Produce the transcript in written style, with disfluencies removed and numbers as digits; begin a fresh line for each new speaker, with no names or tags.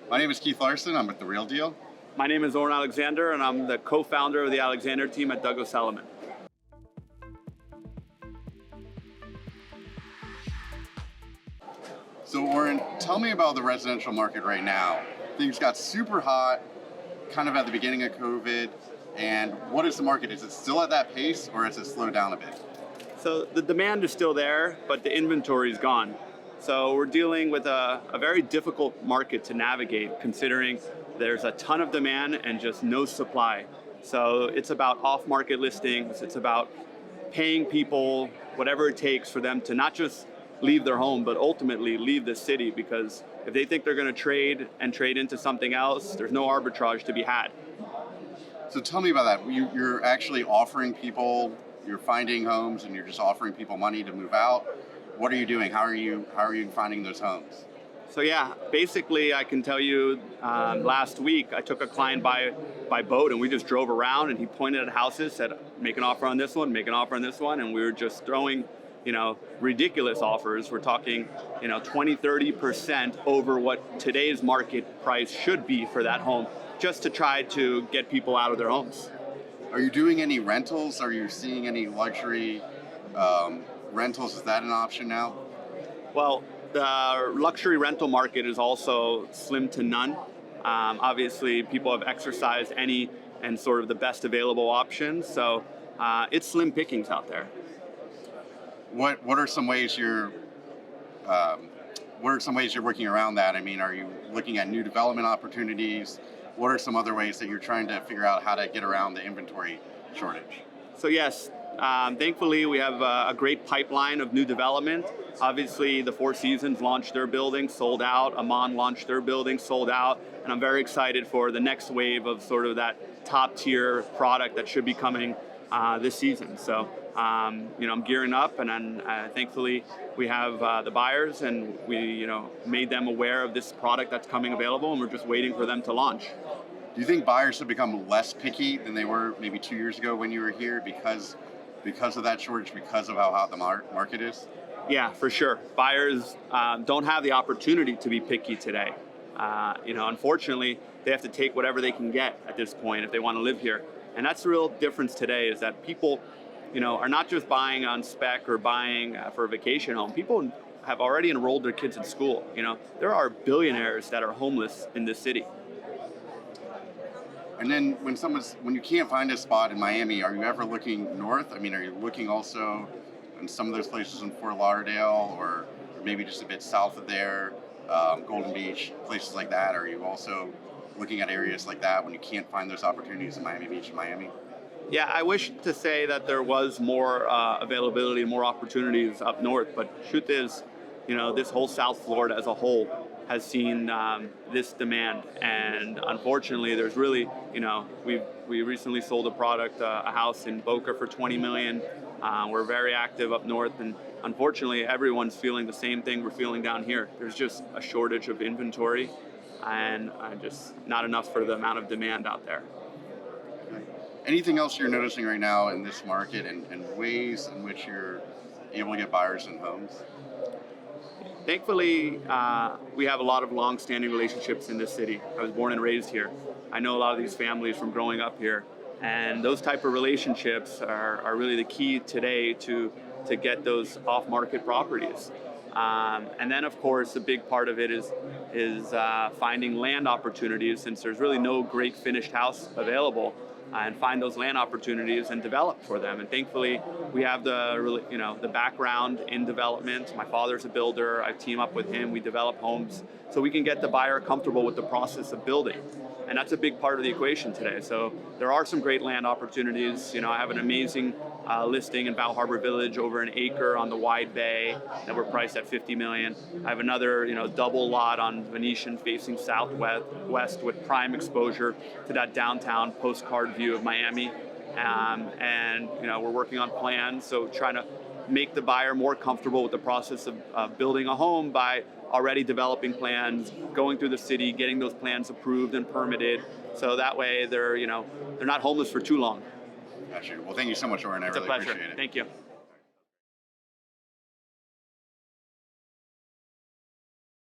My name is Keith Larsen. I'm with The Real Deal.
My name is Oren Alexander, and I'm the co-founder of the Alexander team at Douglas Elliman.
So, Oren, tell me about the residential market right now. Things got super hot, kind of at the beginning of COVID. And what is the market? Is it still at that pace, or has it slowed down a bit?
So the demand is still there, but the inventory is gone. So we're dealing with a very difficult market to navigate, considering there's a ton of demand and just no supply. So it's about off-market listings. It's about paying people whatever it takes for them to not just leave their home, but ultimately leave the city, because if they think they're going to trade into something else, there's no arbitrage to be had.
So tell me about that. You're actually offering people, you're finding homes, and you're just offering people money to move out. What are you doing? How are you finding those homes?
So yeah, basically I can tell you last week I took a client by boat, and we just drove around, and he pointed at houses, said make an offer on this one, make an offer on this one, and we were just throwing ridiculous offers. We're talking 20-30% over what today's market price should be for that home, just to try to get people out of their homes.
Are you doing any rentals? Are you seeing any luxury rentals? Is that an option now?
Well, the luxury rental market is also slim to none. Obviously, people have exercised any and sort of the best available options, so it's slim pickings out there.
What are some ways you're working around that? I mean, are you looking at new development opportunities? What are some other ways that you're trying to figure out how to get around the inventory shortage?
So yes, thankfully we have a great pipeline of new development. Obviously, the Four Seasons launched their building, sold out. Amman launched their building, sold out. And I'm very excited for the next wave of sort of that top tier product that should be coming this season. So I'm gearing up, and then thankfully we have the buyers, and we made them aware of this product that's coming available, and we're just waiting for them to launch.
Do you think buyers have become less picky than they were maybe 2 years ago when you were here because of that shortage, because of how hot the market is?
Yeah, for sure. Buyers don't have the opportunity to be picky today. Unfortunately, they have to take whatever they can get at this point if they want to live here. And that's the real difference today, is that people are not just buying on spec or buying for a vacation home. People have already enrolled their kids in school. There are billionaires that are homeless in this city.
And then when you can't find a spot in Miami, are you ever looking north? I mean, are you looking also in some of those places in Fort Lauderdale, or maybe just a bit south of there, Golden Beach, places like that? Are you also looking at areas like that when you can't find those opportunities in Miami Beach and Miami?
Yeah, I wish to say that there was more availability, more opportunities up north, but truth is, this whole South Florida as a whole has seen this demand, and unfortunately, there's really, we recently sold a house in Boca for $20 million. We're very active up north, and unfortunately, everyone's feeling the same thing we're feeling down here. There's just a shortage of inventory, and just not enough for the amount of demand out there.
Anything else you're noticing right now in this market, and ways in which you're able to get buyers in homes?
Thankfully, we have a lot of long-standing relationships in this city. I was born and raised here. I know a lot of these families from growing up here, and those type of relationships are really the key today to get those off-market properties. And then, of course, a big part of it is finding land opportunities, since there's really no great finished house available. And find those land opportunities and develop for them. And thankfully, we have the background in development. My father's a builder. I team up with him. We develop homes so we can get the buyer comfortable with the process of building. And that's a big part of the equation today. So there are some great land opportunities. I have an amazing listing in Bow Harbor Village, over an acre on the Wide Bay, that we're priced at $50 million. I have another, double lot on Venetian facing southwest with prime exposure to that downtown postcard view of Miami. And we're working on plans, so trying to make the buyer more comfortable with the process of building a home by already developing plans, going through the city, getting those plans approved and permitted, so that way they're not homeless for too long.
Gotcha. Well, thank you so much, Oren. I really appreciate it.
Thank you.